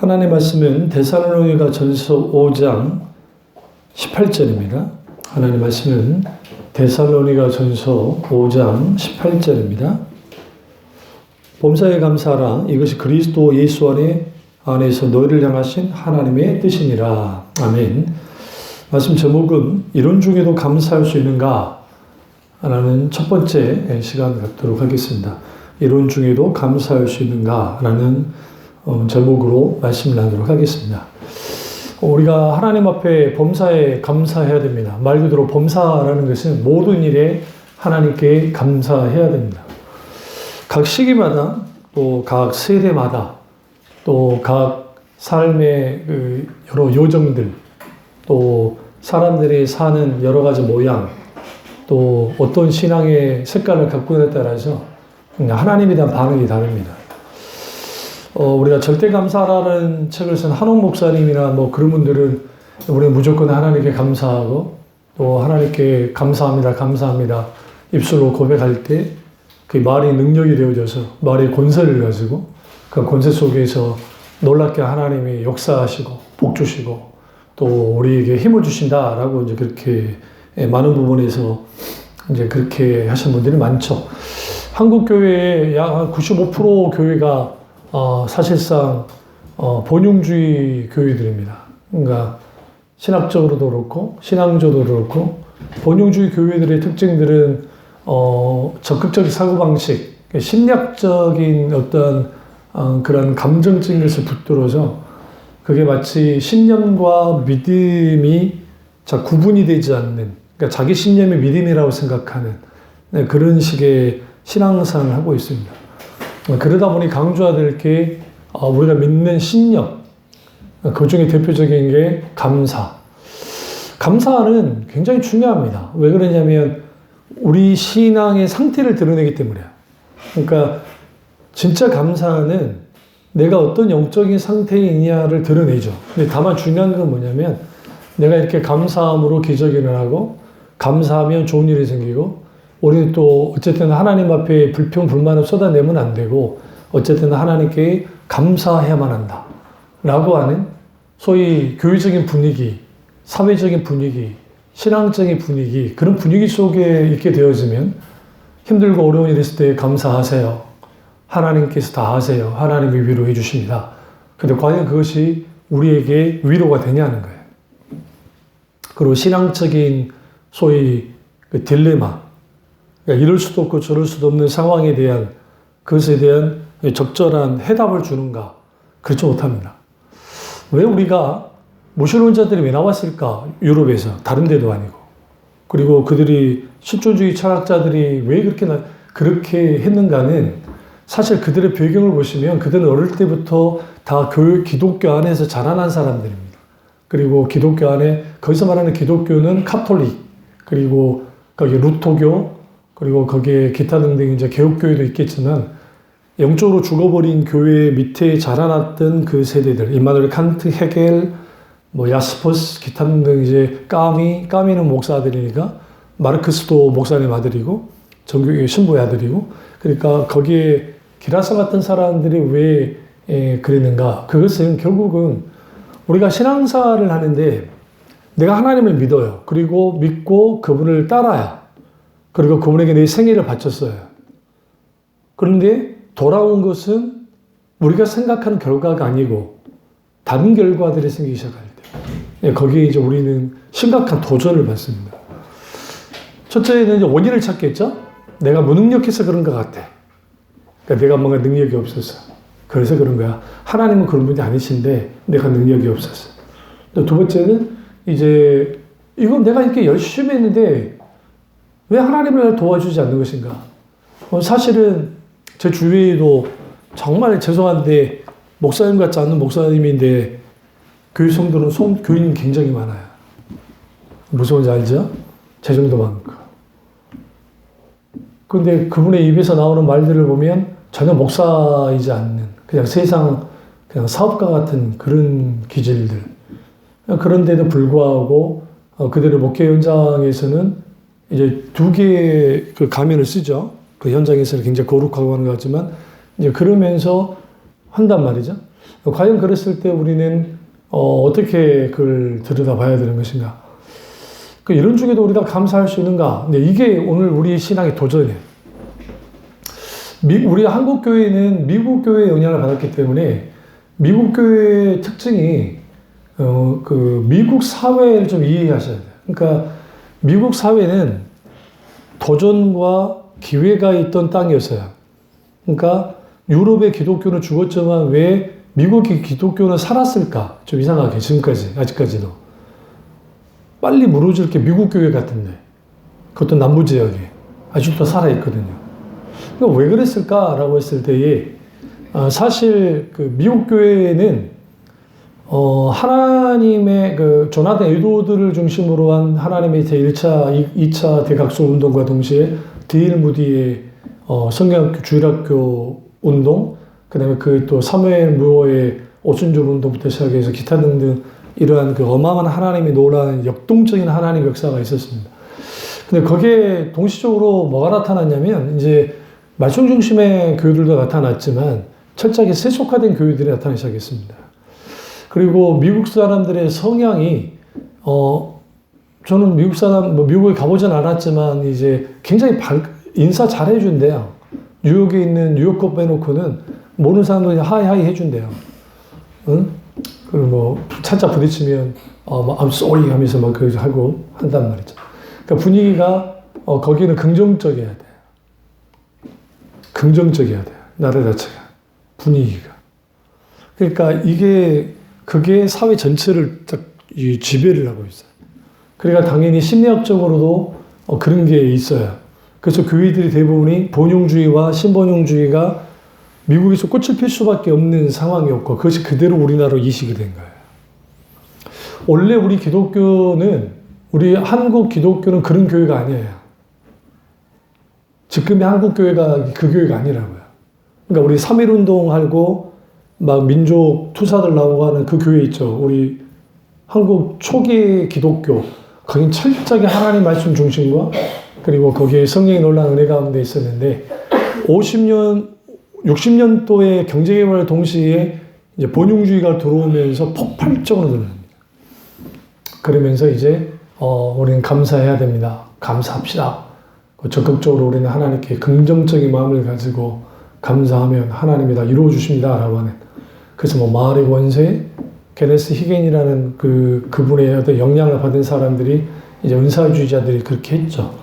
하나님의 말씀은 데살로니가 전서 5장 18절입니다. 하나님의 말씀은 데살로니가 전서 5장 18절입니다. 범사에 감사하라. 이것이 그리스도 예수 안에서 너희를 향하신 하나님의 뜻이니라. 아멘. 말씀 제목은 이론 중에도 감사할 수 있는가? 라는 첫 번째 시간 갖도록 하겠습니다. 이론 중에도 감사할 수 있는가? 라는 제목으로 말씀을 나누도록 하겠습니다. 우리가 하나님 앞에 범사에 감사해야 됩니다. 말 그대로 범사라는 것은 모든 일에 하나님께 감사해야 됩니다. 각 시기마다 또 각 세대마다 또 각 삶의 여러 요정들 또 사람들이 사는 여러 가지 모양 또 어떤 신앙의 색깔을 갖고 있느냐에 따라서 하나님에 대한 반응이 다릅니다. 우리가 절대감사라는 책을 쓴 한옥 목사님이나 그런 분들은 우리는 무조건 하나님께 감사하고 또 하나님께 감사합니다 입술로 고백할 때 그 말이 능력이 되어져서 말의 권세를 가지고 그 권세 속에서 놀랍게 하나님이 역사하시고 복 주시고 또 우리에게 힘을 주신다라고 이제 그렇게 많은 부분에서 이제 그렇게 하시는 분들이 많죠. 한국 교회의 약 95% 교회가 사실상 본용주의 교회들입니다. 그러니까 신학적으로도 그렇고 신앙적으로도 그렇고 본용주의 교회들의 특징들은 적극적인 사고방식, 심리학적인 어떤 그런 감정적인 것을 붙들어서 그게 마치 신념과 믿음이 구분이 되지 않는, 그러니까 자기 신념이 믿음이라고 생각하는 그런 식의 신앙생활을 하고 있습니다. 그러다 보니 강조해야 될 게 우리가 믿는 신념, 그 중에 대표적인 게 감사. 감사는 굉장히 중요합니다. 왜 그러냐면 우리 신앙의 상태를 드러내기 때문이에요. 그러니까 진짜 감사는 내가 어떤 영적인 상태에 있냐를 드러내죠. 근데 다만 중요한 건 뭐냐면 내가 이렇게 감사함으로 기적이 일어나고 감사하면 좋은 일이 생기고 우리는 또 어쨌든 하나님 앞에 불평, 불만을 쏟아내면 안 되고 어쨌든 하나님께 감사해야만 한다 라고 하는 소위 교회적인 분위기, 사회적인 분위기, 신앙적인 분위기, 그런 분위기 속에 있게 되어지면 힘들고 어려운 일이 있을 때 감사하세요. 하나님께서 다 하세요. 하나님이 위로해 주십니다. 근데 과연 그것이 우리에게 위로가 되냐는 거예요. 그리고 신앙적인 소위 그 딜레마, 그러니까 이럴 수도 없고 저럴 수도 없는 상황에 대한 그것에 대한 적절한 해답을 주는가? 그렇지 못합니다. 왜 우리가 무신론자들이 왜 나왔을까? 유럽에서 다른 데도 아니고 그리고 그들이 실존주의 철학자들이 왜 그렇게 했는가는 사실 그들의 배경을 보시면 그들은 어릴 때부터 다 기독교 안에서 자라난 사람들입니다. 그리고 기독교 안에 거기서 말하는 기독교는 카톨릭 그리고 거기 루터교 그리고 거기에 기타 등등 이제 개혁교회도 있겠지만 영적으로 죽어버린 교회 밑에 자라났던 그 세대들 임마누엘 칸트, 헤겔, 야스퍼스, 기타 등등 이제 까미는 목사 아들이니까 마르크스도 목사님 아들이고 정교회 신부의 아들이고 그러니까 거기에 기라사 같은 사람들이 왜 그랬는가? 그것은 결국은 우리가 신앙사를 하는데 내가 하나님을 믿어요. 그리고 믿고 그분을 따라야 그리고 그분에게 내 생애를 바쳤어요. 그런데 돌아온 것은 우리가 생각하는 결과가 아니고 다른 결과들이 생기기 시작할 때 거기에 이제 우리는 심각한 도전을 받습니다. 첫째는 이제 원인을 찾겠죠? 내가 무능력해서 그런 것 같아. 그러니까 내가 뭔가 능력이 없어서. 그래서 그런 거야. 하나님은 그런 분이 아니신데 내가 능력이 없어서. 두 번째는 이제 이건 내가 이렇게 열심히 했는데 왜 하나님을 도와주지 않는 것인가? 사실은 제 주위에도 정말 죄송한데 목사님 같지 않은 목사님인데 교회 성도는 교인 굉장히 많아요. 무서운지 알죠? 제 정도만큼. 그런데 그분의 입에서 나오는 말들을 보면 전혀 목사이지 않는 그냥 세상 그냥 사업가 같은 그런 기질들. 그런데도 불구하고 그들의 목회 현장에서는 이제 두 개의 그 가면을 쓰죠. 그 현장에서는 굉장히 거룩하고 하는 것 같지만 이제 그러면서 한단 말이죠. 과연 그랬을 때 우리는 어떻게 그걸 들여다봐야 되는 것인가? 이런 중에도 우리가 감사할 수 있는가? 근데 이게 오늘 우리 신앙의 도전이에요. 우리 한국 교회는 미국 교회의 영향을 받았기 때문에 미국 교회의 특징이 미국 사회를 좀 이해하셔야 돼요. 그러니까 미국 사회는 도전과 기회가 있던 땅이었어요. 그러니까 유럽의 기독교는 죽었지만 왜 미국의 기독교는 살았을까? 좀 이상하게 지금까지 아직까지도 빨리 무너질 게 미국 교회 같은데 그것도 남부 지역에 아직도 살아있거든요. 그러니까 왜 그랬을까라고 했을 때에 사실 그 미국 교회는 하나님의 조나단 에드워드를 중심으로 한 하나님의 제1차, 2차 대각성 운동과 동시에 데일 무디의 성경학교 주일학교 운동, 그 다음에 또 사무엘 무어의 오순절 운동부터 시작해서 기타 등등 이러한 어마어마한 하나님이 놀라운 역동적인 하나님 역사가 있었습니다. 근데 거기에 동시적으로 뭐가 나타났냐면 이제 말씀 중심의 교회들도 나타났지만 철저하게 세속화된 교회들이 나타나기 시작했습니다. 그리고 미국 사람들의 성향이 저는 미국에 가보진 않았지만 이제 굉장히 인사 잘 해준대요. 뉴욕에 있는 뉴욕커 빼놓고는 모르는 사람들이 하이하이 해준대요. 응? 그리고 차차 부딪히면 I'm sorry 하면서 하고 한단 말이죠. 그러니까 분위기가 거기는 긍정적이어야 돼요. 긍정적이어야 돼요. 나라 자체가 분위기가. 그러니까 그게 사회 전체를 딱 지배를 하고 있어요. 그러니까 당연히 심리학적으로도 그런 게 있어요. 그래서 교회들이 대부분이 본용주의와 신본용주의가 미국에서 꽃을 필 수밖에 없는 상황이었고 그것이 그대로 우리나라로 이식이 된 거예요. 원래 우리 한국 기독교는 그런 교회가 아니에요. 지금의 한국 교회가 그 교회가 아니라고요. 그러니까 우리 3.1운동하고 막 민족 투사들 나오고 하는 그 교회 있죠. 우리 한국 초기 기독교. 거긴 철저하게 하나님 말씀 중심과 그리고 거기에 성령의 놀라운 은혜 가운데 있었는데 60년도의 경제개발 동시에 이제 본용주의가 들어오면서 폭발적으로 늘어납니다. 그러면서 이제 우리는 감사해야 됩니다. 감사합시다. 적극적으로 우리는 하나님께 긍정적인 마음을 가지고 감사하면 하나님이 다 이루어 주십니다. 라고 하는. 그래서 마을의 원세, 게네스 히겐이라는 그분의 어떤 영향을 받은 사람들이 이제 은사주의자들이 그렇게 했죠.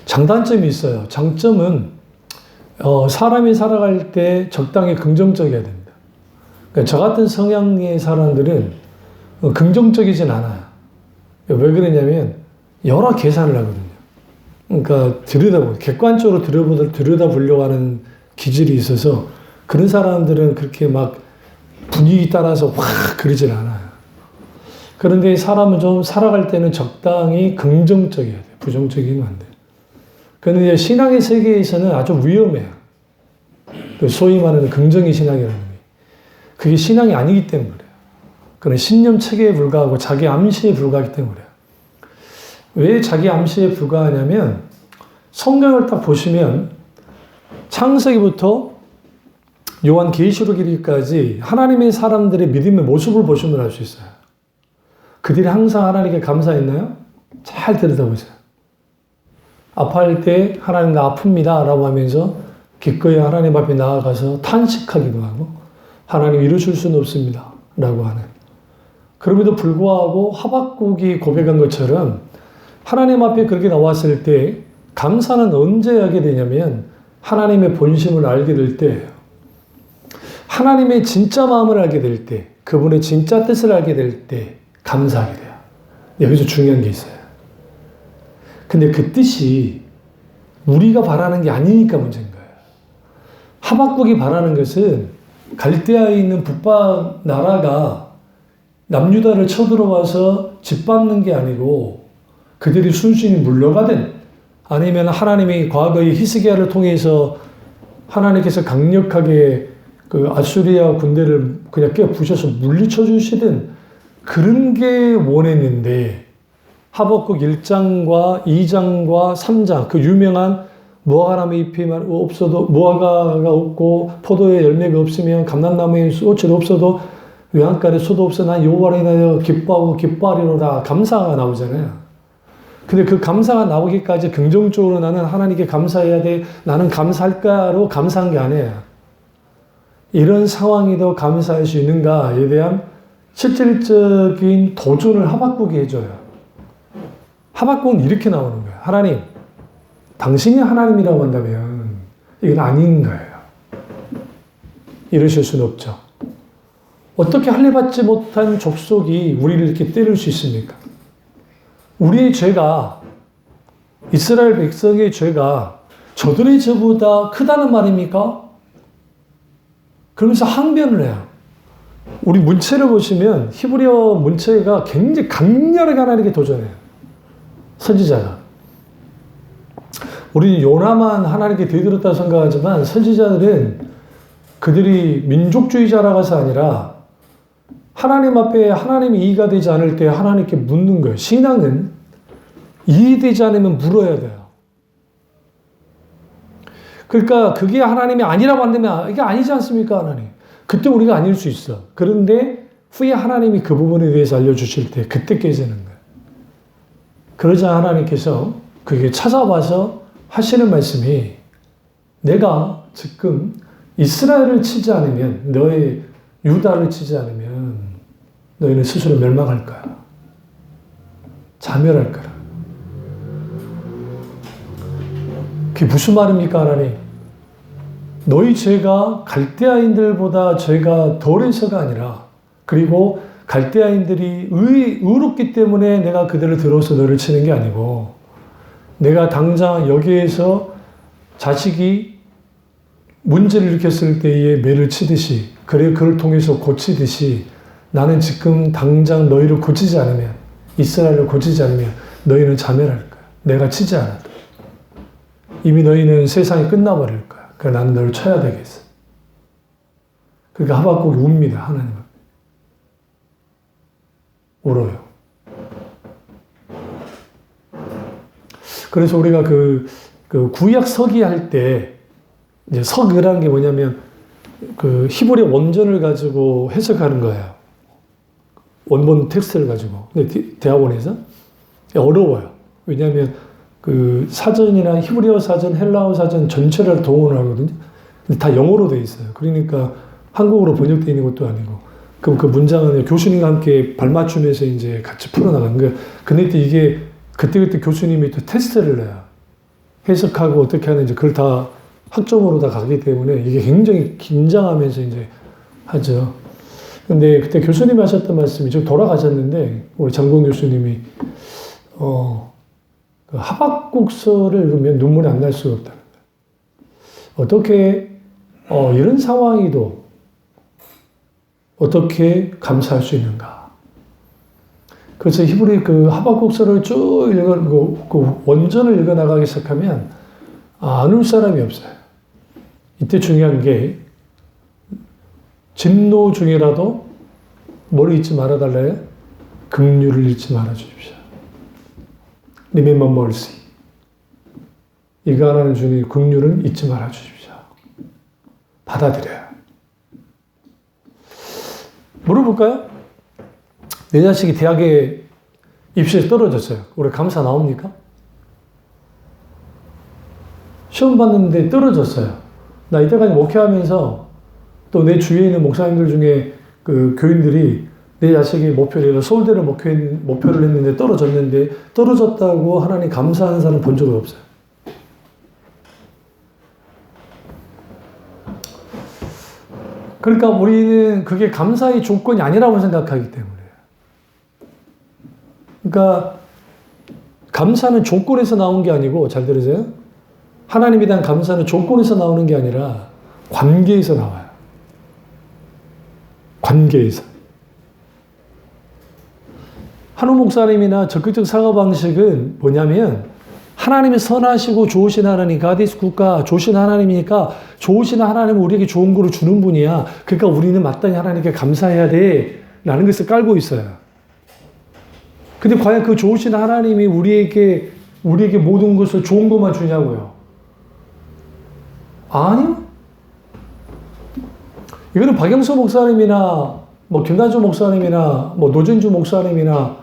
장단점이 있어요. 장점은 사람이 살아갈 때 적당히 긍정적이어야 됩니다. 그러니까 저 같은 성향의 사람들은 긍정적이진 않아요. 왜 그러냐면 여러 계산을 하거든요. 그러니까 객관적으로 들여다보려고 하는 기질이 있어서 그런 사람들은 그렇게 막 분위기 따라서 확 그러진 않아요. 그런데 사람은 좀 살아갈 때는 적당히 긍정적이어야 돼요. 부정적이면 안 돼요. 그런데 신앙의 세계에서는 아주 위험해요. 소위 말하는 긍정의 신앙이라는 게. 그게 신앙이 아니기 때문에 그래요. 그건 신념 체계에 불과하고 자기 암시에 불과하기 때문에 그래요. 왜 자기 암시에 불과하냐면 성경을 딱 보시면 창세기부터 요한 계시록 이르기까지 하나님의 사람들의 믿음의 모습을 보시면 알 수 있어요. 그들이 항상 하나님께 감사했나요? 잘 들여다보세요. 아파할 때 하나님 나 아픕니다 라고 하면서 기꺼이 하나님 앞에 나아가서 탄식하기도 하고 하나님 이루실 수는 없습니다 라고 하는. 그럼에도 불구하고 하박국이 고백한 것처럼 하나님 앞에 그렇게 나왔을 때 감사는 언제 하게 되냐면 하나님의 본심을 알게 될 때예요. 하나님의 진짜 마음을 알게 될 때, 그분의 진짜 뜻을 알게 될 때 감사하게 돼요. 여기서 중요한 게 있어요. 근데 그 뜻이 우리가 바라는 게 아니니까 문제인 거예요. 하박국이 바라는 것은 갈대아에 있는 북방 나라가 남유다를 쳐들어와서 짓밟는 게 아니고 그들이 순순히 물러가든 아니면 하나님이 과거의 히스기야를 통해서 하나님께서 강력하게 그 아수리아 군대를 그냥 깨 부셔서 물리쳐 주시든 그런 게 원했는데 하박국 1장과 2장과 3장 그 유명한 무화과나무 잎이 없어도, 무화과가 없고 포도에 열매가 없으면, 감람나무에 꽃이 없어도, 외양간에 소도 없어 난 여호와를 인하여 기뻐하고 기뻐하리로다. 감사가 나오잖아요. 근데 그 감사가 나오기까지 긍정적으로 나는 하나님께 감사해야 돼, 나는 감사할까로 감사한 게 아니에요. 이런 상황에도 감사할 수 있는가에 대한 실질적인 도전을 하박국이 해줘요. 하박국은 이렇게 나오는 거예요. 하나님, 당신이 하나님이라고 한다면 이건 아닌 거예요. 이러실 수는 없죠. 어떻게 할례받지 못한 족속이 우리를 이렇게 때릴 수 있습니까? 우리의 죄가, 이스라엘 백성의 죄가 저들의 죄보다 크다는 말입니까? 그러면서 항변을 해요. 우리 문체를 보시면 히브리어 문체가 굉장히 강렬하게 하나님께 도전해요. 선지자가. 우리는 요나만 하나님께 대들었다고 생각하지만 선지자들은 그들이 민족주의자라고 해서 아니라 하나님 앞에 하나님이 이해가 되지 않을 때 하나님께 묻는 거예요. 신앙은 이해되지 않으면 물어야 돼요. 그러니까 그게 하나님이 아니라고 한다면 이게 아니지 않습니까, 하나님? 그때 우리가 아닐 수 있어. 그런데 후에 하나님이 그 부분에 대해서 알려주실 때 그때 깨지는 거예요. 그러자 하나님께서 그게 찾아와서 하시는 말씀이 내가 지금 이스라엘을 치지 않으면, 너의 유다를 치지 않으면 너희는 스스로 멸망할 거야. 자멸할 거라. 그게 무슨 말입니까, 하나님? 너희 죄가 갈대아인들보다 죄가 덜해서가 아니라, 그리고 갈대아인들이 의롭기 때문에 내가 그들을 들어서 너를 치는 게 아니고, 내가 당장 여기에서 자식이 문제를 일으켰을 때에 매를 치듯이, 그래 그를 통해서 고치듯이 나는 지금 당장 너희를 고치지 않으면, 이스라엘을 고치지 않으면 너희는 자멸할 거야. 내가 치지 않아도. 이미 너희는 세상이 끝나버릴 거야. 그러니까 나는 너를 쳐야 되겠어. 그러니까 하박국이 웁니다. 하나님 앞에. 울어요. 그래서 우리가 그 구약 서기 할 때, 이제 서기라는 게 뭐냐면, 그 히브리 원전을 가지고 해석하는 거예요. 원본 텍스트를 가지고. 근데 대학원에서 어려워요. 왜냐하면 그 사전이나 히브리어 사전, 헬라어 사전 전체를 동원을 하거든요. 근데 다 영어로 돼 있어요. 그러니까 한국어로 번역되어 있는 것도 아니고. 그럼 그 문장은 교수님과 함께 발맞추면서 이제 같이 풀어나가는 거예요. 근데 이게 그때 교수님이 또 테스트를 내요. 해석하고 어떻게 하는지 그걸 다 학점으로 다 가기 때문에 이게 굉장히 긴장하면서 이제 하죠. 근데 그때 교수님이 하셨던 말씀이, 지금 돌아가셨는데, 우리 장공 교수님이, 그 하박국서를 읽으면 눈물이 안 날 수가 없다는 거예요. 어떻게, 이런 상황에도 어떻게 감사할 수 있는가. 그래서 히브리 그 하박국서를 쭉 그 원전을 읽어나가기 시작하면, 안 울 사람이 없어요. 이때 중요한 게, 진노 중이라도 뭘 잊지 말아달래요? 긍휼을 잊지 말아주십시오. Remember mercy. 이거 하나는 주님, 긍휼은 잊지 말아주십시오. 받아들여요. 물어볼까요? 내 자식이 대학에 입시에서 떨어졌어요. 올해 감사 나옵니까? 시험 봤는데 떨어졌어요. 나 이때까지 목회하면서 또 내 주위에 있는 목사님들 중에 그 교인들이 내 자식이 목표를, 서울대를 목표를 했는데 떨어졌는데, 떨어졌다고 하나님 감사하는 사람 본 적은 없어요. 그러니까 우리는 그게 감사의 조건이 아니라고 생각하기 때문에. 그러니까 감사는 조건에서 나온 게 아니고, 잘 들으세요? 하나님에 대한 감사는 조건에서 나오는 게 아니라 관계에서 나와요. 관계에서. 한우 목사님이나 적극적 사고방식은 뭐냐면, 하나님이 선하시고 좋으신 하나님, 가디스 국가 좋으신 하나님이니까 좋으신 하나님은 우리에게 좋은 거를 주는 분이야. 그러니까 우리는 마땅히 하나님께 감사해야 돼. 라는 것을 깔고 있어요. 근데 과연 그 좋으신 하나님이 우리에게 모든 것을 좋은 것만 주냐고요. 아니요. 이거는 박영수 목사님이나 뭐 김단주 목사님이나 뭐 노진주 목사님이나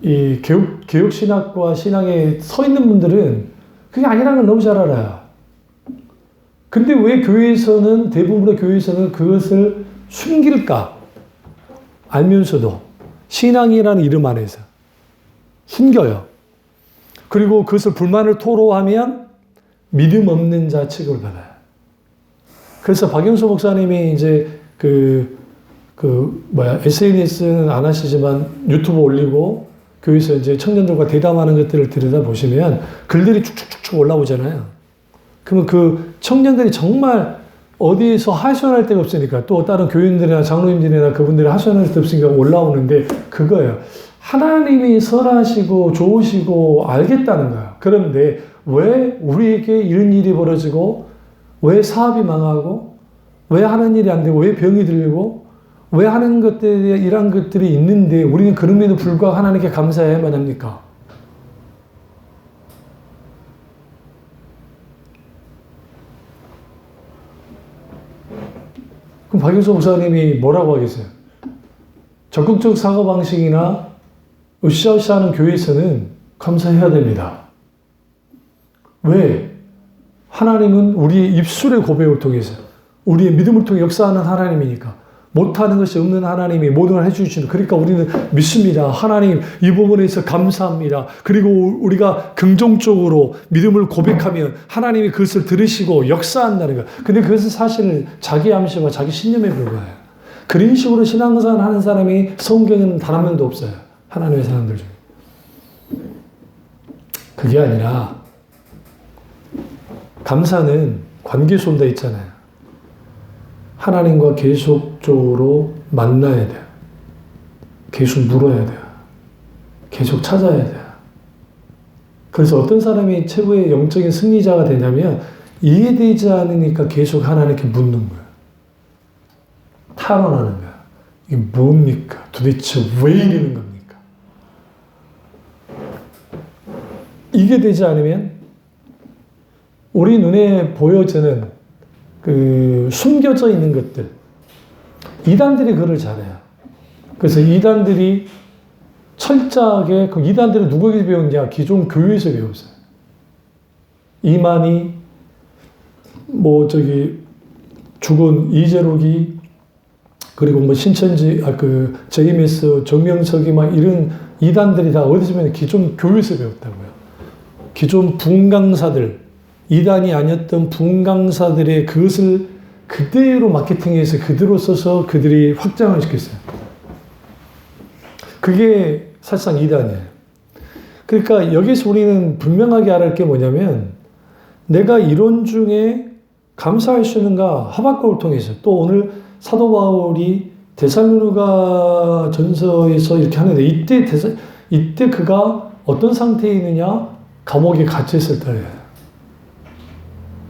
이 개혁 신학과 신앙에 서 있는 분들은 그게 아니라는 걸 너무 잘 알아요. 근데 왜 교회에서는 대부분의 교회에서는 그것을 숨길까? 알면서도 신앙이라는 이름 안에서 숨겨요. 그리고 그것을 불만을 토로하면 믿음 없는 자 취급을 받아요. 그래서 박영수 목사님이 이제 SNS는 안 하시지만 유튜브 올리고 교회에서 이제 청년들과 대담하는 것들을 들여다보시면 글들이 쭉쭉쭉쭉 올라오잖아요. 그러면 그 청년들이 정말 어디에서 하소연할 데가 없으니까 또 다른 교인들이나 장로님들이나 그분들이 하소연할 데 없으니까 올라오는데 그거예요. 하나님이 선하시고 좋으시고 알겠다는 거예요. 그런데 왜 우리에게 이런 일이 벌어지고 왜 사업이 망하고 왜 하는 일이 안 되고 왜 병이 들리고 왜 하는 것들이 이런 것들이 있는데 우리는 그럼에도 불구하고 하나님께 감사해야만 합니까? 그럼 박영수 목사님이 뭐라고 하겠어요? 적극적 사고방식이나 으쌰으쌰하는 교회에서는 감사해야 됩니다. 왜? 하나님은 우리의 입술의 고백을 통해서 우리의 믿음을 통해 역사하는 하나님이니까 못하는 것이 없는 하나님이 모든 걸 해주시는 그러니까 우리는 믿습니다. 하나님 이 부분에서 감사합니다. 그리고 우리가 긍정적으로 믿음을 고백하면 하나님이 그것을 들으시고 역사한다는 거예요. 근데 그것은 사실 자기 암시와 자기 신념에 불과해요. 그런 식으로 신앙생활 하는 사람이 성경에는 단 한 명도 없어요. 하나님의 사람들 중에. 그게 아니라 감사는 관계 속에 있잖아요. 하나님과 계속적으로 만나야 돼요. 계속 물어야 돼요. 계속 찾아야 돼요. 그래서 어떤 사람이 최고의 영적인 승리자가 되냐면 이해되지 않으니까 계속 하나님께 묻는 거예요. 탄원하는 거예요. 이게 뭡니까? 도대체 왜 이러는 겁니까? 이게 되지 않으면 우리 눈에 보여지는 숨겨져 있는 것들, 이단들이 그걸 잘해요. 그래서 이단들이 철저하게, 그 이단들은 누구에게 배웠냐? 기존 교회에서 배웠어요. 이만희, 죽은 이재록이, 그리고 신천지, JMS, 정명석이 막 이런 이단들이 다 어디서 배웠냐? 기존 교회에서 배웠다고요. 기존 분강사들, 이단이 아니었던 분강사들의 그것을 그대로 마케팅해서 그대로 써서 그들이 확장을 시켰어요. 그게 사실상 이단이에요. 그러니까 여기서 우리는 분명하게 알아야 할 게 뭐냐면 내가 이론 중에 감사할 수 있는가 하박국을 통해서 또 오늘 사도 바울이 데살로니가 전서에서 이렇게 하는데 이때 그가 어떤 상태에 있느냐? 감옥에 갇혀 있을 때예요.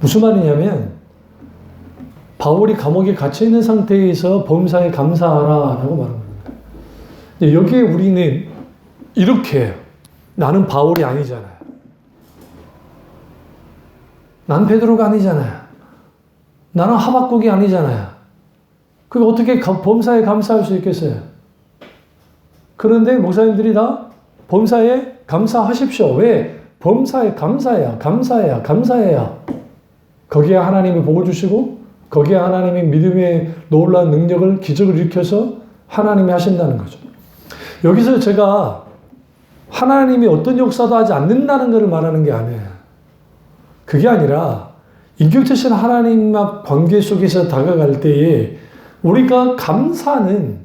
무슨 말이냐면 바울이 감옥에 갇혀 있는 상태에서 범사에 감사하라라고 말하는 겁니다. 여기에 우리는 이렇게 해요. 나는 바울이 아니잖아요. 난 베드로가 아니잖아요. 나는 하박국이 아니잖아요. 그게 어떻게 범사에 감사할 수 있겠어요? 그런데 목사님들이 다 범사에 감사하십시오. 왜? 범사에 감사해야 거기에 하나님이 복을 주시고 거기에 하나님이 믿음의 놀라운 능력을 기적을 일으켜서 하나님이 하신다는 거죠. 여기서 제가 하나님이 어떤 역사도 하지 않는다는 것을 말하는 게 아니에요. 그게 아니라 인격체신 하나님과 관계 속에서 다가갈 때에 우리가 감사는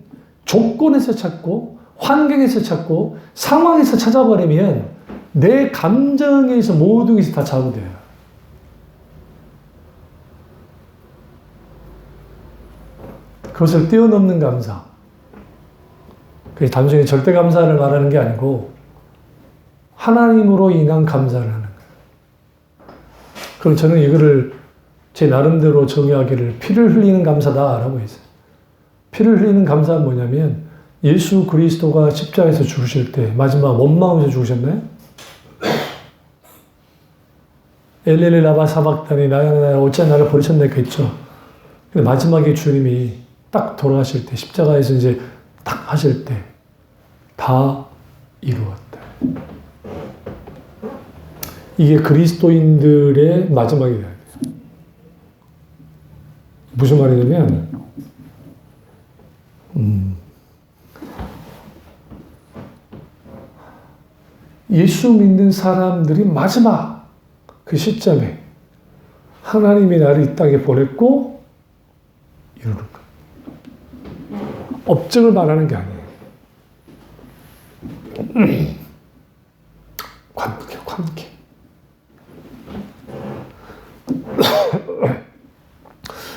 조건에서 찾고 환경에서 찾고 상황에서 찾아버리면 내 감정에서 모든 것이 다 좌우돼요. 그것을 뛰어넘는 감사. 그게 단순히 절대 감사를 말하는 게 아니고 하나님으로 인한 감사를 하는 거예요. 그럼 저는 이거를 제 나름대로 정의하기를 피를 흘리는 감사다라고 했어요. 피를 흘리는 감사는 뭐냐면 예수 그리스도가 십자가에서 죽으실 때 마지막 원망하면서 죽으셨나요? 엘레레 라바 사박다니 나야 어찌 나를 버리셨나이까 했죠. 근데 마지막에 주님이 딱 돌아가실 때 십자가에서 이제 딱 하실 때 다 이루었다. 이게 그리스도인들의 마지막이다. 무슨 말이냐면 예수 믿는 사람들이 마지막 그 시점에 하나님이 나를 이 땅에 보냈고 이루는 거예요. 업적을 말하는 게 아니에요. 관계.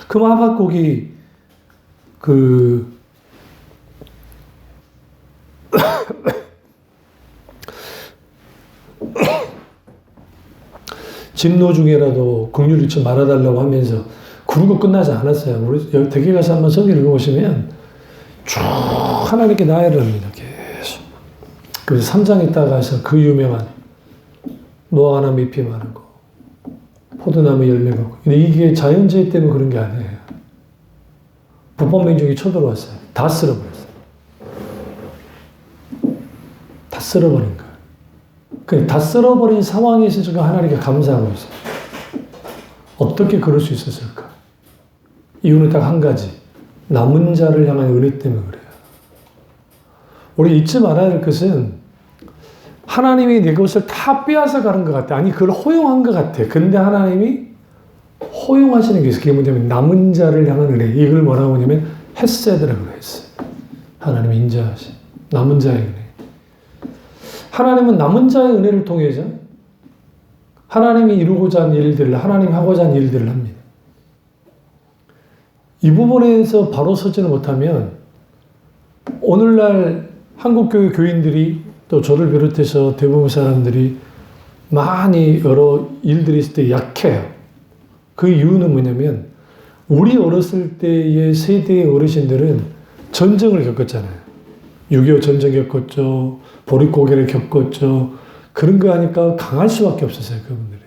그 하박국이 진노 중에라도 긍휼히 좀 말아달라고 하면서 그러고 끝나지 않았어요. 우리 여기 댁에 가서 한번 성경 읽어보시면 쭉 하나님께 나열을 합니다. 계속. 그래서 3장에 따라가서 그 유명한 노아가 나무 잎이 마르고 포도나무 열매가 없고. 근데 이게 자연재해 때문에 그런 게 아니에요. 북방맹족이 쳐들어왔어요. 다 쓸어버렸어요. 다 쓸어버린 거예요. 다 쓸어버린 상황에서 지금 하나님께 감사하고 있어요. 어떻게 그럴 수 있었을까? 이유는 딱 한 가지. 남은 자를 향한 은혜 때문에 그래요. 우리 잊지 말아야 될 것은 하나님이 내 것을 다 빼앗아 가는 것 같아. 아니, 그걸 허용한 것 같아. 근데 하나님이 허용하시는 게 있어요. 그게 뭐냐면 남은 자를 향한 은혜. 이걸 뭐라고 하냐면 헤세드라고 했어요. 하나님이 인자하신 남은 자의 은혜. 하나님은 남은 자의 은혜를 통해서 하나님이 이루고자 하는 일들을, 하나님이 하고자 하는 일들을 합니다. 이 부분에서 바로 서지는 못하면 오늘날 한국교회 교인들이 또 저를 비롯해서 대부분 사람들이 많이 여러 일들이 있을 때 약해요. 그 이유는 뭐냐면 우리 어렸을 때의 세대의 어르신들은 전쟁을 겪었잖아요. 6.25 전쟁 겪었죠. 보릿고개를 겪었죠. 그런 거 하니까 강할 수밖에 없었어요. 그분들이.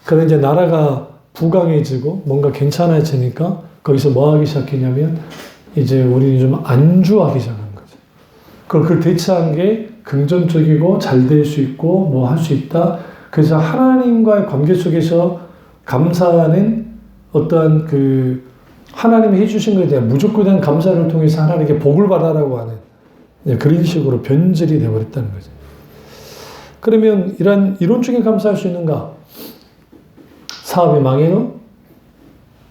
그런데 이제 나라가 부강해지고 뭔가 괜찮아지니까 거기서 뭐 하기 시작했냐면 이제 우리는 좀 안주하기 시작한 거죠. 그걸 대체한 게 긍정적이고 잘 될 수 있고 뭐 할 수 있다. 그래서 하나님과의 관계 속에서 감사하는 어떠한 그 하나님이 해주신 것에 대한 무조건한 감사를 통해서 하나님께 복을 받아라고 하는 그런 식으로 변질이 되어버렸다는 거죠. 그러면 이런 이론적인 감사할 수 있는가? 사업이 망해도,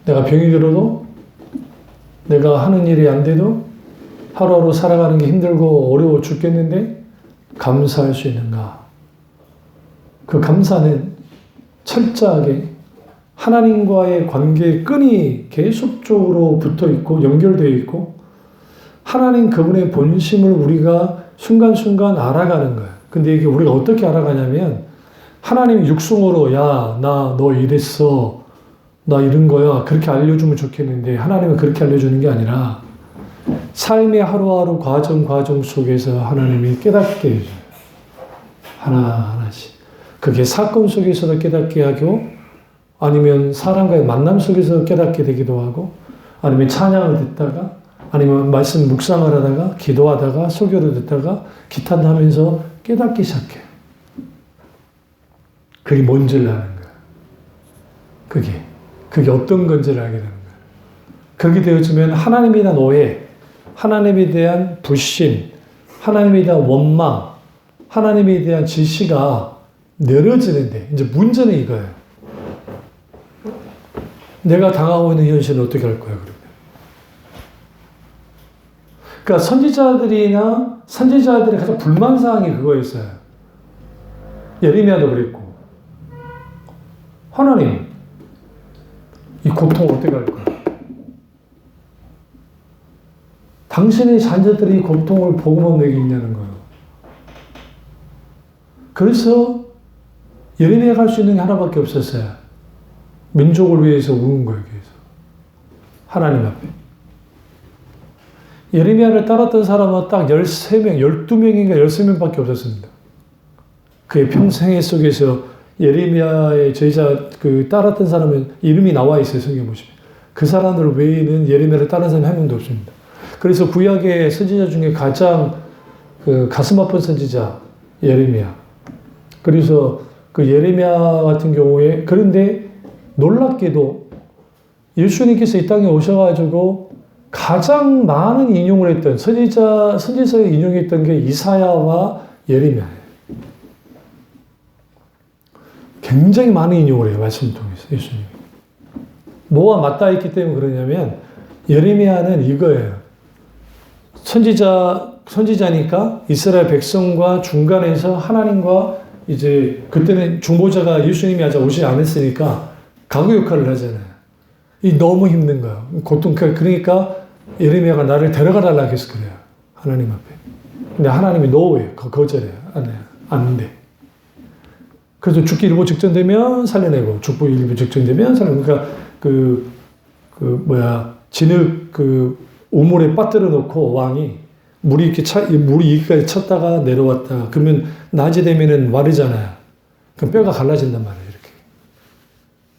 내가 병이 들어도, 내가 하는 일이 안 돼도, 하루하루 살아가는 게 힘들고 어려워 죽겠는데 감사할 수 있는가? 그 감사는 철저하게 하나님과의 관계의 끈이 계속적으로 붙어 있고 연결되어 있고 하나님 그분의 본심을 우리가 순간순간 알아가는 거예요. 근데 이게 우리가 어떻게 알아가냐면 하나님이 육성으로 야, 나 너 이랬어. 나 이런 거야. 그렇게 알려주면 좋겠는데 하나님은 그렇게 알려주는 게 아니라 삶의 하루하루 과정 속에서 하나님이 깨닫게 해줘요. 하나하나씩. 그게 사건 속에서도 깨닫게 하고 아니면 사람과의 만남 속에서 깨닫게 되기도 하고 아니면 찬양을 듣다가 아니면 말씀 묵상을 하다가 기도하다가 설교를 듣다가 기타를 하면서 깨닫기 시작해요. 그게 뭔지를 아는 거예요. 그게 어떤 건지를 알게 되는 거예요. 그렇게 되어지면 하나님에 대한 오해, 하나님에 대한 불신, 하나님에 대한 원망, 하나님에 대한 지시가 내려지는데 이제 문제는 이거예요. 내가 당하고 있는 현실은 어떻게 할 거야, 그러면? 그러니까 선지자들이나 선지자들의 가장 불만사항이 그거였어요. 예레미야도 그랬고. 하나님, 이 고통을 어떻게 할 거야? 당신의 자녀들이 이 고통을 보고만 내게 있냐는 거예요. 그래서 예레미야가 할 수 있는 게 하나밖에 없었어요. 민족을 위해서 우는 거예요. 그래서 하나님 앞에. 예레미야를 따랐던 사람은 딱 13명, 12명인가 13명밖에 없었습니다. 그의 평생 속에서 예레미야의 제자 따랐던 사람은 이름이 나와 있어요. 성경 보시면. 그 사람들 외에는 예레미야를 따른 사람이 한 명도 없습니다. 그래서 구약의 선지자 중에 가장 가슴 아픈 선지자 예레미야. 그래서 그 예레미야 같은 경우에 그런데 놀랍게도 예수님께서 이 땅에 오셔가지고 가장 많은 인용을 했던 선지서에 인용했던 게 이사야와 예레미야예요. 굉장히 많은 인용을 해요. 말씀을 통해서 예수님이. 뭐와 맞닿아 있기 때문에 그러냐면 예레미야는 이거예요. 선지자니까 이스라엘 백성과 중간에서 하나님과 이제 그때는 중보자가 예수님이 아직 오지 않았으니까 가구 역할을 하잖아요. 이 너무 힘든 거야. 그러니까 예레미야가 나를 데려가 달라고 해서 그래요. 하나님 앞에. 근데 하나님이 노예요. 거절해요. 안 돼. 그래서 죽기 일보 직전되면 살려내고 죽기 일보 직전되면 살려내고 그러니까 진흙 우물에 빠뜨려 놓고 왕이 물이 여기까지 쳤다가 내려왔다. 그러면 낮이 되면은 마르잖아요. 그럼 뼈가 갈라진단 말이에요. 이렇게.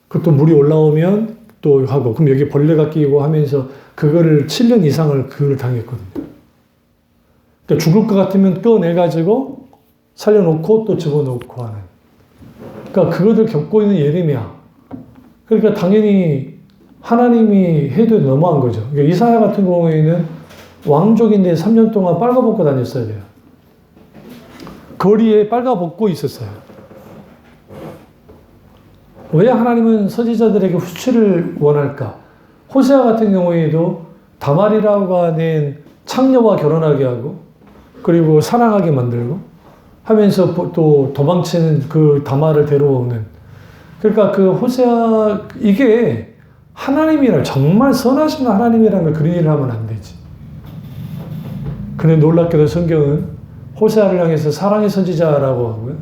그것도 물이 올라오면 또 하고 그럼 여기 벌레가 끼고 하면서 그거를 7년 이상을 그걸 당했거든요. 그러니까 죽을 것 같으면 꺼내가지고 살려놓고 또 집어넣고 하는. 그러니까 그것을 겪고 있는 예레미야. 그러니까 당연히 하나님이 해도 너무한 거죠. 그러니까 이사야 같은 경우에는 왕족인데 3년 동안 빨가벗고 다녔어야 돼요. 거리에 빨가벗고 있었어요. 왜 하나님은 선지자들에게 후치를 원할까? 호세아 같은 경우에도 다말이라고 하는 창녀와 결혼하게 하고 그리고 사랑하게 만들고 하면서 또 도망치는 그 다말을 데려오는 그러니까 그 호세아 이게 하나님이란 정말 선하신 하나님이라는 걸 그런 일을 하면 안 되지. 그런데 놀랍게도 성경은 호세아를 향해서 사랑의 선지자라고 하고요.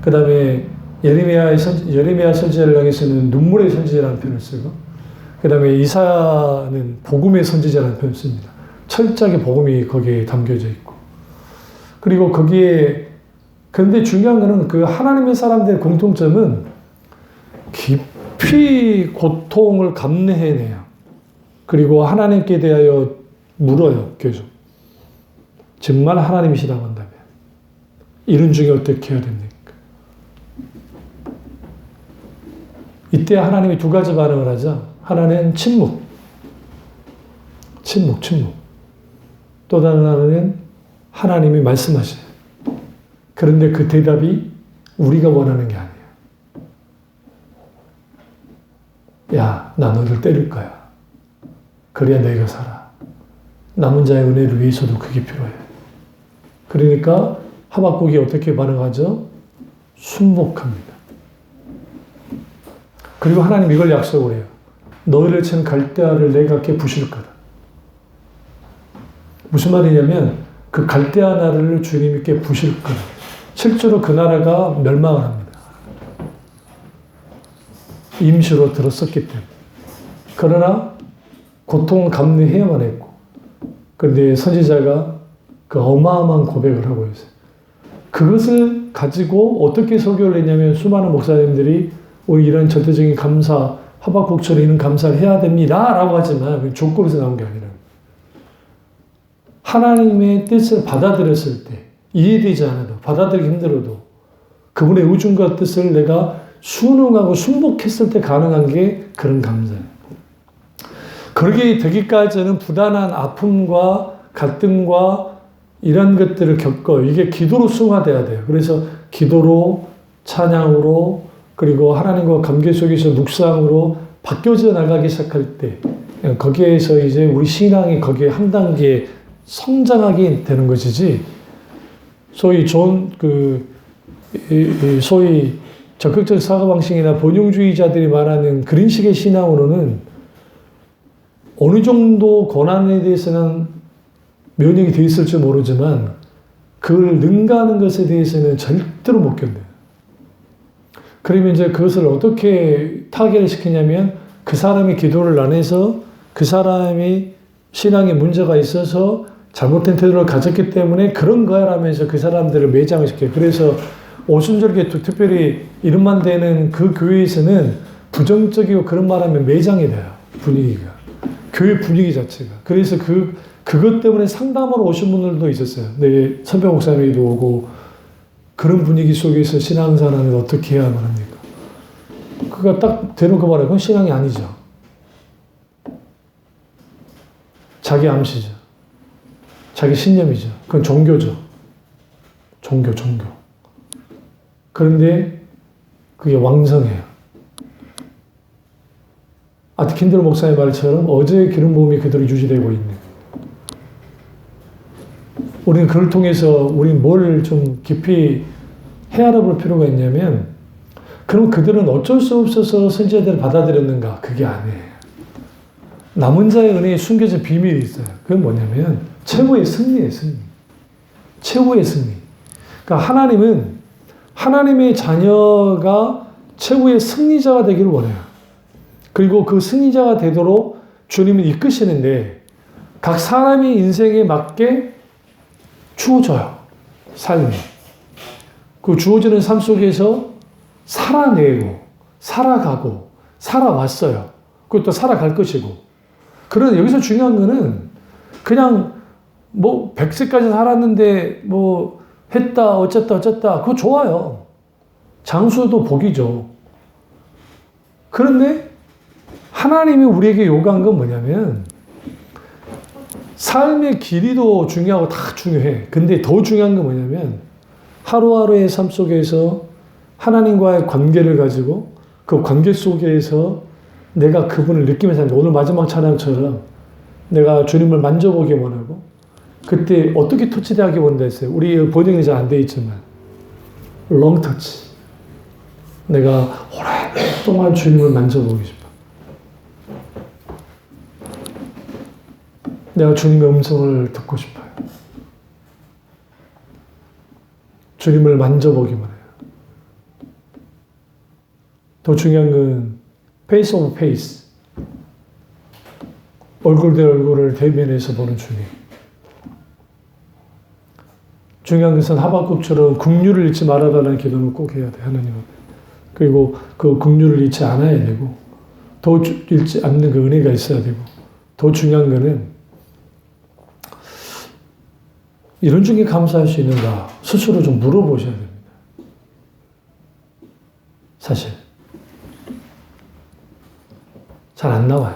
그 다음에 예레미야 선지자를 향해서는 눈물의 선지자라는 표현을 쓰고 그 다음에 이사야는 복음의 선지자라는 표현을 씁니다. 철저하게 복음이 거기에 담겨져 있고 그리고 거기에 그런데 중요한 거는 그 하나님의 사람들의 공통점은 깊이 고통을 감내해내요. 그리고 하나님께 대하여 물어요. 계속. 정말 하나님이시라고 한다면 이런 중에 어떻게 해야 됩니까? 이때 하나님이 두 가지 반응을 하죠. 하나는 침묵. 또 다른 하나는 하나님이 말씀하셔요. 그런데 그 대답이 우리가 원하는 게 아니에요. 야, 나 너를 때릴 거야. 그래야 너희가 살아. 남은 자의 은혜를 위해서도 그게 필요해. 그러니까 하박국이 어떻게 반응하죠? 순복합니다. 그리고 하나님 이걸 약속을 해요. 너희를 친 갈대아를 내가 깨부실 거다. 무슨 말이냐면 그 갈대아 나라를 주님이 깨부실 거다. 실제로 그 나라가 멸망을 합니다. 임시로 들었었기 때문에. 그러나 고통을 감내해야만 했고 그런데 선지자가 그 어마어마한 고백을 하고 있어요. 그것을 가지고 어떻게 설교를 했냐면 수많은 목사님들이 우리 이런 절대적인 감사, 하박국처럼 이런 감사를 해야 됩니다 라고 하지만 조건에서 나온 게 아니라 하나님의 뜻을 받아들였을 때 이해되지 않아도 받아들이기 힘들어도 그분의 의중과 뜻을 내가 순응하고 순복했을 때 가능한 게 그런 감사예요. 그렇게 되기까지는 부단한 아픔과 갈등과 이런 것들을 겪어 이게 기도로 승화돼야 돼요. 그래서 기도로 찬양으로 그리고 하나님과 관계 속에서 묵상으로 바뀌어져 나가기 시작할 때 거기에서 이제 우리 신앙이 거기에 한 단계 성장하게 되는 것이지 소위 소위 적극적 사고방식이나 본용주의자들이 말하는 그런 식의 신앙으로는 어느 정도 고난에 대해서는 면역이 되어 있을지 모르지만 그걸 능가하는 것에 대해서는 절대로 못 견뎌요. 그러면 이제 그것을 어떻게 타결을 시키냐면 그 사람이 기도를 안 해서 그 사람이 신앙에 문제가 있어서 잘못된 태도를 가졌기 때문에 그런 거야라면서 그 사람들을 매장을 시켜요. 그래서 오순절교 특별히 이름만 되는 그 교회에서는 부정적이고 그런 말하면 매장이 돼요. 분위기가. 교회 분위기 자체가. 그래서 그것 때문에 상담하러 오신 분들도 있었어요. 네, 선배 목사님도 오고 그런 분위기 속에서 신앙생활을 어떻게 해야만 합니까? 그가 딱 대놓고 말해요. 그건 신앙이 아니죠. 자기 암시죠. 자기 신념이죠. 그건 종교죠. 종교. 그런데 그게 왕성해요. 아트킨들 목사의 말처럼 어제의 기름 부음이 그대로 유지되고 있는. 우리는 그걸 통해서 우리는 뭘 좀 깊이 헤아려 볼 필요가 있냐면, 그럼 그들은 어쩔 수 없어서 선지자들을 받아들였는가? 그게 아니에요. 남은 자의 은혜에 숨겨진 비밀이 있어요. 그건 뭐냐면 최후의 승리예요. 최후의 승리. 그러니까 하나님은 하나님의 자녀가 최후의 승리자가 되기를 원해요. 그리고 그 승리자가 되도록 주님은 이끄시는데 각 사람의 인생에 맞게 주어져요. 삶이. 그 주어지는 삶 속에서 살아내고 살아가고 살아왔어요. 그것도 살아갈 것이고. 그런데 여기서 중요한 거는 그냥 뭐 100세까지 살았는데 뭐 했다 어쨌다 그거 좋아요. 장수도 복이죠. 그런데 하나님이 우리에게 요구한 건 뭐냐면 삶의 길이도 중요하고 다 중요해. 근데 더 중요한 건 뭐냐면 하루하루의 삶 속에서 하나님과의 관계를 가지고 그 관계 속에서 내가 그분을 느끼면서 오늘 마지막 찬양처럼 내가 주님을 만져보기 원하고 그때 어떻게 터치되게 원다 했어요. 우리 번역이 잘 안 돼 있지만 long touch. 내가 오랫동안 주님을 만져보고 싶어. 내가 주님의 음성을 듣고 싶어요. 주님을 만져보기만 해요. 더 중요한 건 face of face. 얼굴 대 얼굴을 대면해서 보는 주님. 중요한 것은 하박국처럼 긍휼을 잃지 말아달라는 기도는 꼭 해야 돼, 하나님 앞에. 그리고 그 긍휼을 잃지 않아야 되고, 더 잃지 않는 그 은혜가 있어야 되고, 더 중요한 거는 이런 중에 감사할 수 있는가 스스로 좀 물어보셔야 됩니다. 사실 잘 안 나와요.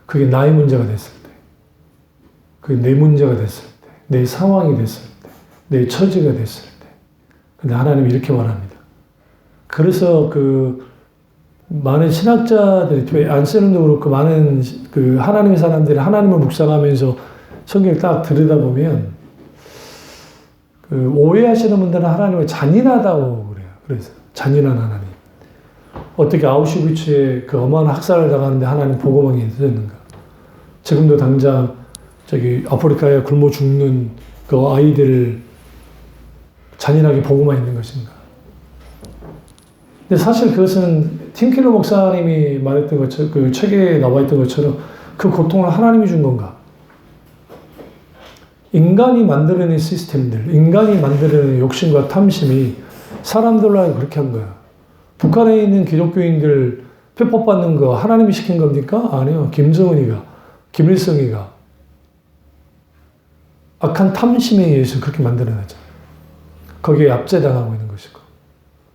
그게 나의 문제가 됐을 때, 그게 내 문제가 됐을 때, 내 상황이 됐을 때, 내 처지가 됐을 때. 근데 하나님이 이렇게 말합니다. 그래서 그 많은 신학자들이, 안셀름도 그렇고 많은 그 하나님의 사람들이 하나님을 묵상하면서 성경을 딱 들여다보면 그 오해하시는 분들은 하나님을 잔인하다고 그래요. 그래서 잔인한 하나님. 어떻게 아우슈비츠에 그 어마어마한 학살을 당하는데 하나님 보고만 있었는가? 지금도 당장 저기 아프리카에 굶어 죽는 그 아이들을 잔인하게 보고만 있는 것인가? 근데 사실 그것은 팀킬러 목사님이 말했던 것처럼 그 책에 나와 있던 것처럼 그 고통을 하나님이 준 건가? 인간이 만들어낸 시스템들, 인간이 만들어낸 욕심과 탐심이 사람들로 그렇게 한 거야. 북한에 있는 기독교인들 폐법받는 거 하나님이 시킨 겁니까? 아니요. 김정은이가, 김일성이가 악한 탐심에 의해서 그렇게 만들어냈죠. 거기에 압제당하고 있는 것이고.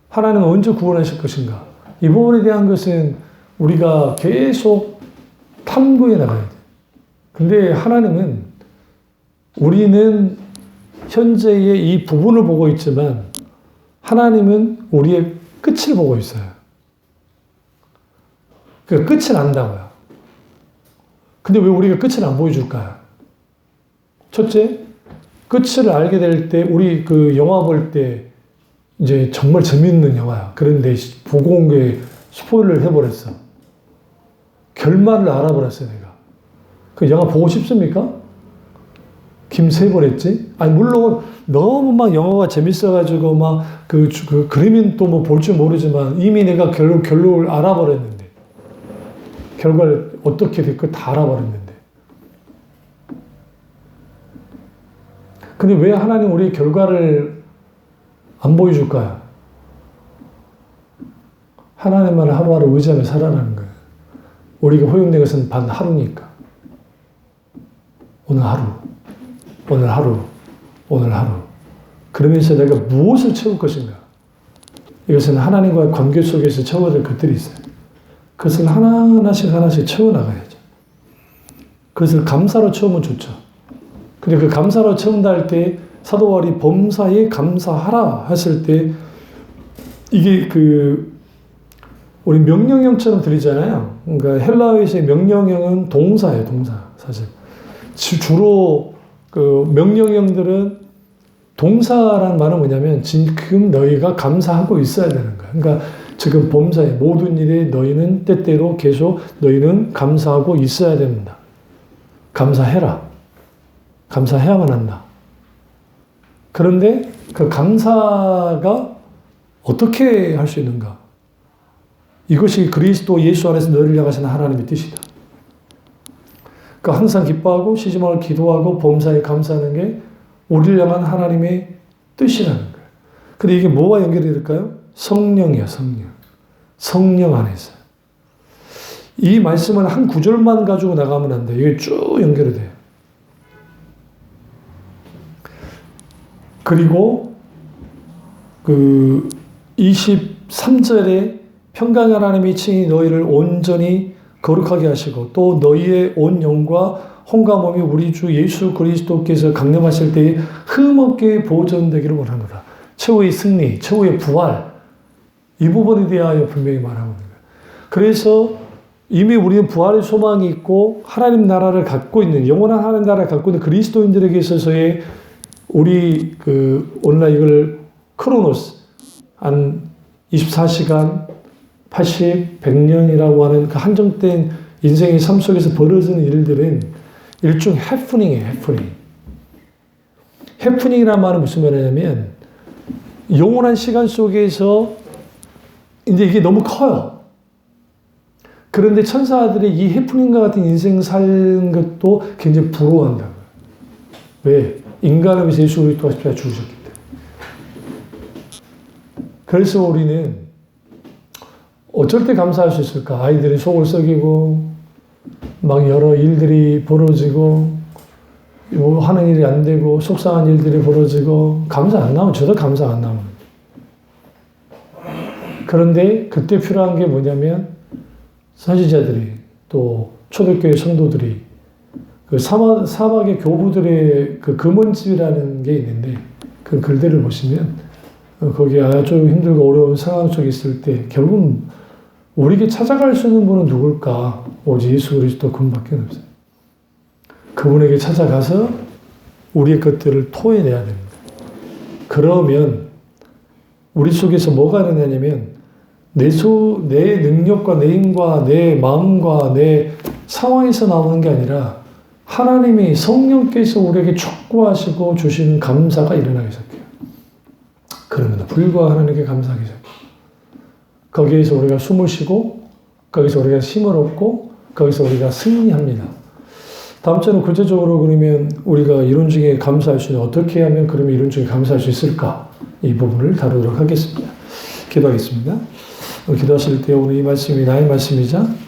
하나님은 언제 구원하실 것인가? 이 부분에 대한 것은 우리가 계속 탐구해 나가야 돼. 근데 하나님은 우리는 현재의 이 부분을 보고 있지만 하나님은 우리의 끝을 보고 있어요. 그 끝을 안다고요. 근데 왜 우리가 끝을 안 보여줄까요? 첫째, 끝을 알게 될 때 우리 그 영화 볼 때 이제 정말 재밌는 영화야. 그런데 보고 온 게 스포일러를 해버렸어. 결말을 알아버렸어요, 내가. 그 영화 보고 싶습니까? 김세 번 했지? 아니, 물론 너무 막 영화가 재밌어가지고 막 그 그림은 또 뭐 볼 줄 모르지만 이미 내가 결론을 알아버렸는데. 결과를 어떻게 될까 다 알아버렸는데. 근데 왜 하나님 우리의 결과를 안 보여줄 거야. 하나님만을 하루하루 의지하며 살아가는 거예요. 우리가 허용된 것은 단 하루니까. 오늘 하루, 오늘 하루, 오늘 하루. 그러면서 내가 무엇을 채울 것인가? 이것은 하나님과의 관계 속에서 채워야 될 것들이 있어요. 그것을 하나씩 채워나가야죠. 그것을 감사로 채우면 좋죠. 근데 그 감사로 채운다 할 때 사도 바울이 범사에 감사하라 했을 때 이게 우리 명령형처럼 들리잖아요. 그러니까 헬라어에서의 명령형은 동사예요, 동사. 사실. 주로 명령형들은 동사라는 말은 뭐냐면 지금 너희가 감사하고 있어야 되는 거야. 그러니까 지금 범사에 모든 일에 너희는 때때로 계속 너희는 감사하고 있어야 됩니다. 감사해라. 감사해야만 한다. 그런데 그 감사가 어떻게 할 수 있는가? 이것이 그리스도 예수 안에서 너희를 향하시는 하나님의 뜻이다. 그러니까 항상 기뻐하고 쉬지 말고 기도하고 범사에 감사하는 게 우리를 향한 하나님의 뜻이라는 거예요. 근데 이게 뭐와 연결이 될까요? 성령이야, 성령. 성령 안에서. 이 말씀을 한 구절만 가지고 나가면 안 돼요. 이게 쭉 연결이 돼요. 그리고 23절에 평강의 하나님이 친히 너희를 온전히 거룩하게 하시고 또 너희의 온 영과 혼과 몸이 우리 주 예수 그리스도께서 강림하실 때에 흠없게 보존되기를 원하노라. 최후의 승리, 최후의 부활, 이 부분에 대하여 분명히 말하고 있는 거예요. 그래서 이미 우리는 부활의 소망이 있고 하나님 나라를 갖고 있는, 영원한 하나님 나라를 갖고 있는 그리스도인들에게 있어서의 우리 오늘날 이걸 크로노스, 한 24시간, 80, 100년이라고 하는 그 한정된 인생의 삶 속에서 벌어지는 일들은 일종 해프닝이에요, 해프닝. 해프닝이라는 말은 무슨 말이냐면 영원한 시간 속에서 이제 이게 너무 커요. 그런데 천사들이 이 해프닝과 같은 인생 사는 것도 굉장히 부러워한다고요. 왜? 인간을 위해서 예수 그리스도가 십자가에 죽으셨기 때문에. 그래서 우리는 어쩔 때 감사할 수 있을까? 아이들이 속을 썩이고 막 여러 일들이 벌어지고 하는 일이 안 되고 속상한 일들이 벌어지고 감사 안 나오면 저도 감사 안 나오는. 그런데 그때 필요한 게 뭐냐면 선지자들이 또 초대교회 성도들이 그 사막의 교부들의 그 금원집이라는 게 있는데 그 글들을 보시면 거기에 아주 힘들고 어려운 상황 속에 있을 때 결국은 우리에게 찾아갈 수 있는 분은 누굴까? 오직 예수 그리스도 그분밖에 없어요. 그분에게 찾아가서 우리의 것들을 토해내야 됩니다. 그러면 우리 속에서 뭐가 일어나냐면 내 능력과 내 힘과 내 마음과 내 상황에서 나오는 게 아니라 하나님이 성령께서 우리에게 촉구하시고 주시는 감사가 일어나기 시작해요. 그러면 불과 하나님께 감사하기 시작해요. 거기에서 우리가 숨을 쉬고 거기서 우리가 힘을 얻고 거기서 우리가 승리합니다. 다음 주는 구체적으로 그러면 우리가 이론 중에 감사할 수 있는 어떻게 하면 그러면 이론 중에 감사할 수 있을까? 이 부분을 다루도록 하겠습니다. 기도하겠습니다. 기도하실 때 오늘 이 말씀이 나의 말씀이자